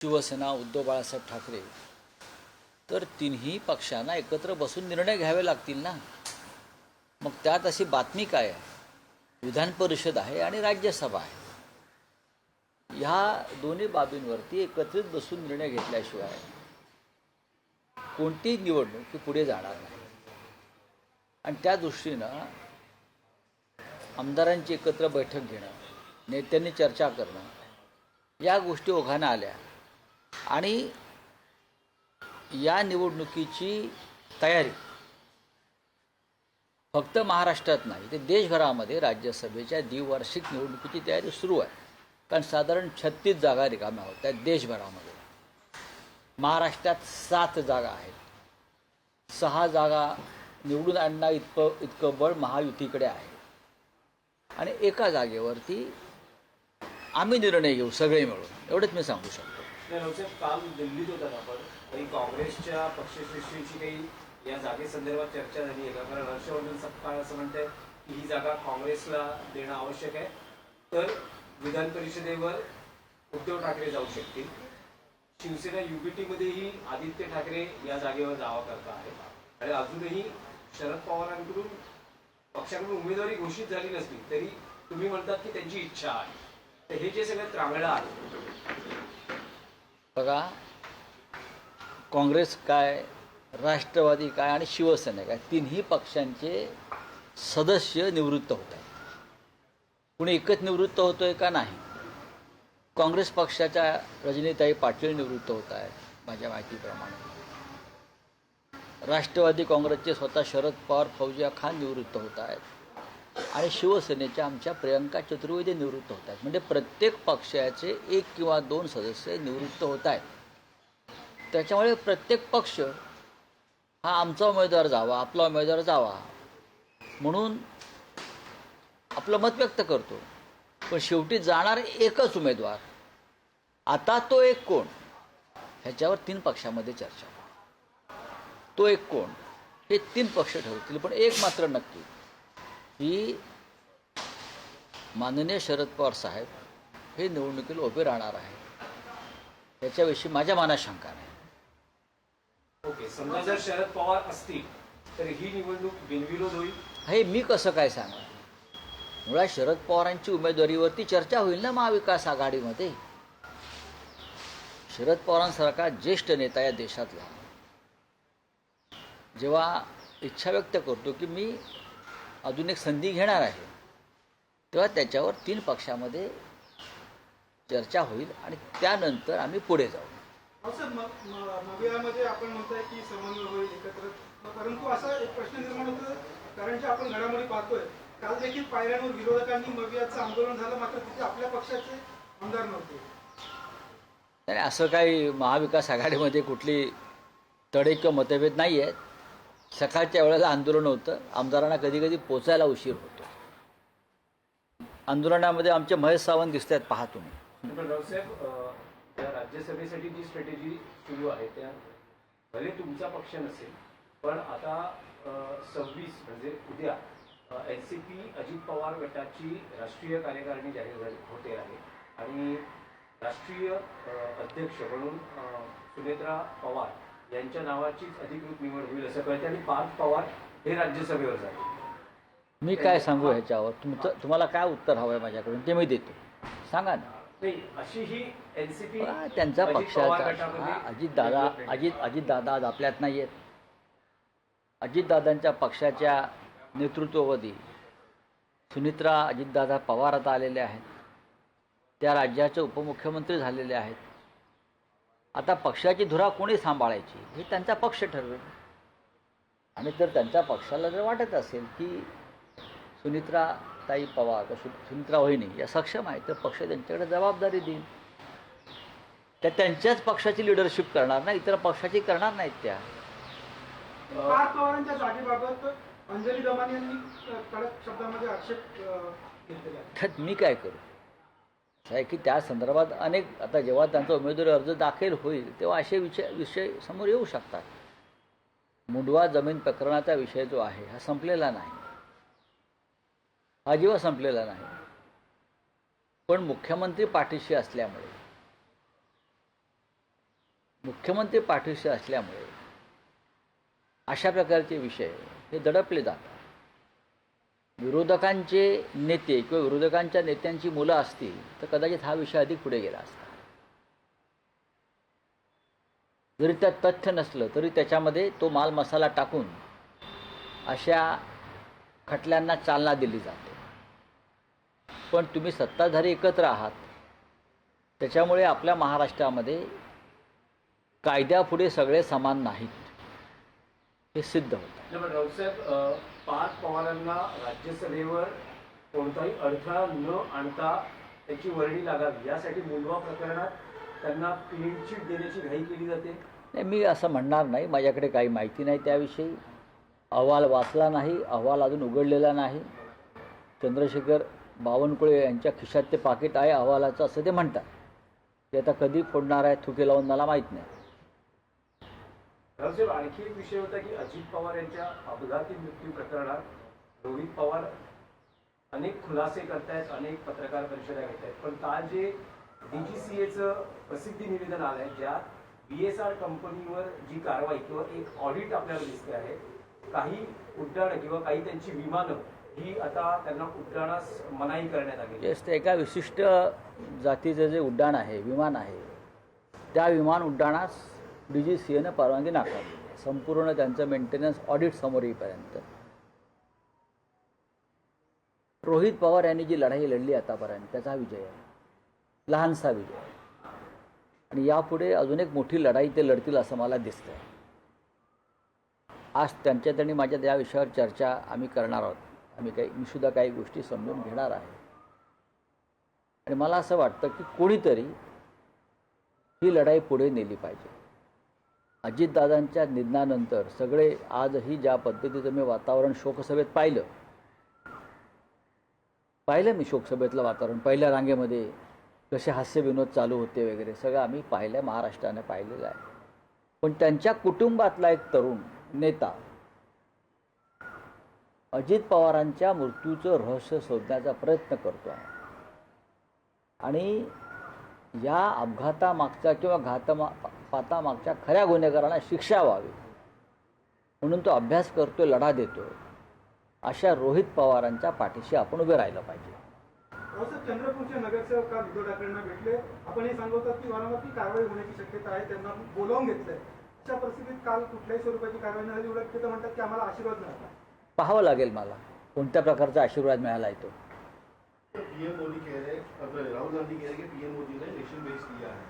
शिवसेना, उद्धव बाळासाहेब ठाकरे, तर तिन्ही पक्षांना एकत्र बसून निर्णय घ्यावे लागतील ना. मग त्यात अशी बातमी काय आहे? विधान परिषद आहे आणि राज्यसभा आहे. ह्या दोन्ही बाबींवरती एकत्रित बसून निर्णय घेतल्याशिवाय कोणतीही निवडणूक ही पुढे जाणार नाही. आणि त्या दृष्टीनं आमदारांची एकत्र बैठक घेणं, नेत्यांनी चर्चा करणं, या गोष्टी ओघानं आल्या. आणि या निवडणुकीची तयारी फक्त महाराष्ट्रात नाही, ते देशभरामध्ये राज्यसभेच्या द्विवार्षिक निवडणुकीची तयारी सुरू आहे. कारण साधारण 36 जागा रिकाम्या होत्या देशभरामध्ये. महाराष्ट्रात 7 जागा आहेत. 6 जागा निवडून आणणं इतकं बळ महायुतीकडे आहे. आणि एका जागेवरती आम्ही निर्णय घेऊ सगळे मिळून, एवढंच मी सांगू शकतो. काल दिल्लीत होतात आपण, काही काँग्रेसच्या पक्षश्रेष्ठींची काही या जागेसंदर्भात चर्चा झाली आहे का? कारण हर्षवर्धन सपकाळ असं म्हणतात की ही जागा काँग्रेसला देणं आवश्यक आहे, तर विधान परिषदेवर उद्धव ठाकरे जाऊ शकतील. शिवसेना युबीटीमध्येही आदित्य ठाकरे या जागेवर दावा करता आहे. आणि अजूनही शरद पवारांकडून पक्षाकडून उमेदवारी घोषित झाली नसली तरी तुम्ही म्हणतात की त्यांची इच्छा आहे. तर हे जे सगळं त्रांगडं आहे, बघा, काँग्रेस काय, राष्ट्रवादी काय आणि शिवसेना काय, तिन्ही पक्षांचे सदस्य निवृत्त होत आहेत. कुणी एकच निवृत्त होतो आहे का? नाही. काँग्रेस पक्षाच्या रजनीताई पाटील निवृत्त होत आहेत माझ्या माहितीप्रमाणे. राष्ट्रवादी काँग्रेसचे स्वतः शरद पवार, फौजिया खान निवृत्त होत आहेत. आणि शिवसेनेच्या आमच्या प्रियंका चतुर्वेदी निवृत्त होत आहेत. म्हणजे प्रत्येक पक्षाचे 1 किंवा 2 सदस्य निवृत्त होत आहेत. त्याच्यामुळे प्रत्येक पक्ष हा आमचा उमेदवार जावा, आपला उमेदवार जावा म्हणून आपलं मत व्यक्त करतो. पण शेवटी जाणार एकच उमेदवार. आता तो एक कोण, ह्याच्यावर 3 पक्षामध्ये चर्चा. तो एक कोण हे 3 पक्ष ठरवतील. पण एक मात्र नक्की की माननीय शरद पवार साहेब हे निवडणुकीला उभे राहणार आहे, याच्याविषयी माझ्या मनात शंका नाही. ओके, समजा जर शरद पवार असतील तर ही निवडणूक बिनविरोध होईल. हे मी कसं काय सांगणार? मुळात शरद पवारांची उमेदवारीवरती चर्चा होईल ना महाविकास आघाडीमध्ये. शरद पवारांसारखा ज्येष्ठ नेता या देशातला जेव्हा इच्छा व्यक्त करतो की मी अजून एक संधी घेणार आहे, तेव्हा त्याच्यावर 3 पक्षामध्ये चर्चा होईल आणि त्यानंतर आम्ही पुढे जाऊ. मवियामध्ये आपण म्हणताय की समन्वय होईल एकत्र, परंतु असा एक प्रश्न निर्माण होतो, कारण जे आपण घडामोडी पाहतोय, काल देखील पायऱ्यांवर विरोधकांनी मवियाचं आंदोलन झालं, मात्र तिथे आपल्या पक्षाचे आमदार नव्हते. आणि असं काही महाविकास आघाडीमध्ये कुठली तडे किंवा मतभेद नाही आहेत. सकाळच्या वेळेला आंदोलन होतं, आमदारांना कधी कधी पोचायला उशीर होतो. आंदोलनामध्ये आमचे महेश सावंत दिसत आहेत, पहा तुम्ही. पण रावसाहेब, त्या राज्यसभेसाठी जी स्ट्रॅटेजी सुरू आहे त्या भले तुमचा पक्ष नसेल, पण आता 26 म्हणजे उद्या NCP अजित पवार गटाची राष्ट्रीय कार्यकारिणी जाहीर होते आहे. आणि राष्ट्रीय अध्यक्ष म्हणून सुनेत्रा पवार यांच्या नावाचीच अधिकृत निवड होईल असं कळते. आणि पार्थ पवार हे राज्यसभेवर जातील. मी काय सांगू ह्याच्यावर? तुम्हाला काय उत्तर हवं आहे माझ्याकडून ते मी देतो, सांगा ना. नाही, अशी ही NCP त्यांचा पक्षाचा अजितदादा आज आपल्यात नाही आहेत. अजितदादांच्या पक्षाच्या नेतृत्ववादी सुनेत्रा अजितदादा पवार आता आलेले आहेत. त्या राज्याचे उपमुख्यमंत्री झालेले आहेत. आता पक्षाची धुरा कोणी सांभाळायची हे त्यांचा पक्ष ठरवेल. आणि जर त्यांच्या पक्षाला जर वाटत असेल की सुनेत्राताई पवार व सुनेत्रा वहिनी या सक्षम आहेत, तर पक्ष त्यांच्याकडे जबाबदारी देईल. त्या त्यांच्याच पक्षाची लिडरशिप करणार ना, इतर पक्षाची करणार नाहीत त्या. पार्थ पवारांच्या जागेबाबत अंजली दमानी यांनी कडक शब्दामध्ये आक्षेप घेतलेला. मी काय करू आहे की त्या संदर्भात अनेक, आता जेव्हा त्यांचा उमेदवारी अर्ज दाखल होईल तेव्हा असे विषय समोर येऊ शकतात. मुंडवा जमीन प्रकरणाचा विषय जो आहे हा संपलेला नाही, अजिबात संपलेला नाही. पण मुख्यमंत्री पाठीशी असल्यामुळे मुख्यमंत्री पाठीशी असल्यामुळे अशा प्रकारचे विषय हे दडपले जातात. विरोधकांचे नेते किंवा विरोधकांच्या नेत्यांची मुलं असतील तर कदाचित हा विषय अधिक पुढे गेला असता. जरी त्यात तथ्य नसलं तरी त्याच्यामध्ये तो माल मसाला टाकून अशा खटल्यांना चालना दिली जाते. पण तुम्ही सत्ताधारी एकत्र आहात, त्याच्यामुळे आपल्या महाराष्ट्रामध्ये कायद्यापुढे सगळे समान नाहीत हे सिद्ध होतं. पण राऊतसाहेब, पार्थ पवारांना राज्यसभेवर कोणताही अडथळा न आणता त्याची वर्णी लागावी यासाठी मुंडवा प्रकरणात त्यांना क्लीन चिट देण्याची घाई केली जाते. नाही, मी असं म्हणणार नाही. माझ्याकडे काही माहिती नाही त्याविषयी. अहवाल वाचला नाही, अहवाल अजून उघडलेला नाही. चंद्रशेखर बावनकुळे यांच्या खिशात ते पाकिट आहे अहवालाचं असं ते म्हणतात. ते आता कधी फोडणार आहे थुके लावून मला माहीत नाही. रावसाहेब, आणखी एक विषय होता की अजित पवार यांच्या अपघाती मृत्यू प्रकरणात रोहित पवार अनेक खुलासे करतायत, अनेक पत्रकार परिषदा घेत आहेत. पण काल जे DGCAचं प्रसिद्धी निवेदन आलंय ज्यात BSR कंपनीवर जी कारवाई किंवा एक ऑडिट आपल्याला दिसते आहे, काही उड्डाणं किंवा काही त्यांची विमानं ही आता त्यांना उड्डाणास मनाई करण्यात आली. येस, ते एका विशिष्ट जातीचं जे उड्डाण आहे, विमान आहे, त्या विमान उड्डाणास DGCAनं परवानगी नाकारली. संपूर्ण त्यांचं मेंटेनन्स ऑडिट समोर येईपर्यंत. रोहित पवार यांनी जी लढाई लढली आतापर्यंत त्याचा विजय आहे, लहानसा विजय. आणि यापुढे अजून एक मोठी लढाई ते लढतील असं मला दिसतंय. आज त्यांच्यात आणि माझ्यात या विषयावर चर्चा आम्ही करणार आहोत. मी सुद्धा काही गोष्टी समजून घेणार आहे. आणि मला असं वाटतं की कोणीतरी ही लढाई पुढे नेली पाहिजे. अजितदादांच्या निधनानंतर सगळे आजही ज्या पद्धतीचं मी वातावरण शोकसभेत पाहिलं मी शोकसभेतलं वातावरण, पहिल्या रांगेमध्ये कसे हास्यविनोद चालू होते वगैरे सगळं आम्ही पाहिलं, महाराष्ट्राने पाहिलेलं आहे. पण त्यांच्या कुटुंबातला एक तरुण नेता अजित पवारांच्या मृत्यूचं रहस्य शोधण्याचा प्रयत्न करतो आहे. आणि या अपघातामागच्या किंवा घातपातामागच्या खऱ्या गुन्हेगारांना शिक्षा व्हावी म्हणून तो अभ्यास करतो, लढा देतो. अशा रोहित पवारांच्या पाठीशी आपण उभे राहिलं पाहिजे. रावसाहेब, चंद्रपूरचे नगरसेवक काल उद्धव ठाकरेंना भेटले. आपण हे सांगतात की वारंवार कारवाई होण्याची शक्यता आहे, त्यांना बोलावून घेतलंय. अशा परिस्थितीत काल कुठल्याही स्वरूपाची कारवाई न झाली, उलट ते म्हणतात की आम्हाला आशीर्वाद मिळाला. पाहावं लागेल मला कोणत्या प्रकारचा आशीर्वाद मिळाला आहे तो. पीएम मोदी कह रहे हैं, राहुल गांधी कह रहे हैं कि पीएम मोदी ने नेशन बेस किया है.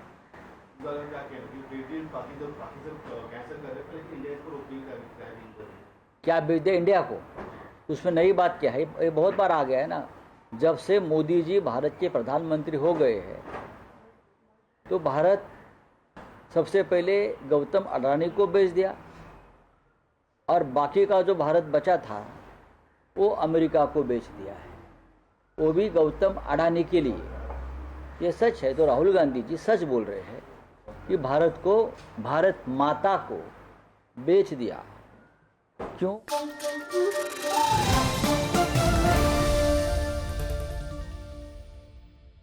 क्या कह रहे हैं पाकिस्तान कैंसिल कर रहे हैं, इंडिया इसको रोकने का है. क्या बेच दे इंडिया को? उसमें नई बात क्या है? ये बहुत बार आ गया है ना. जब से मोदी जी भारत के प्रधानमंत्री हो गए हैं तो भारत सबसे पहले गौतम अडानी को बेच दिया और बाकी का जो भारत बचा था वो अमेरिका को बेच दिया है, वो भी गौतम अडानी के लिए. ये सच है. तो राहुल गांधी जी सच बोल रहे हैं कि भारत को, भारत माता को बेच दिया. क्यों?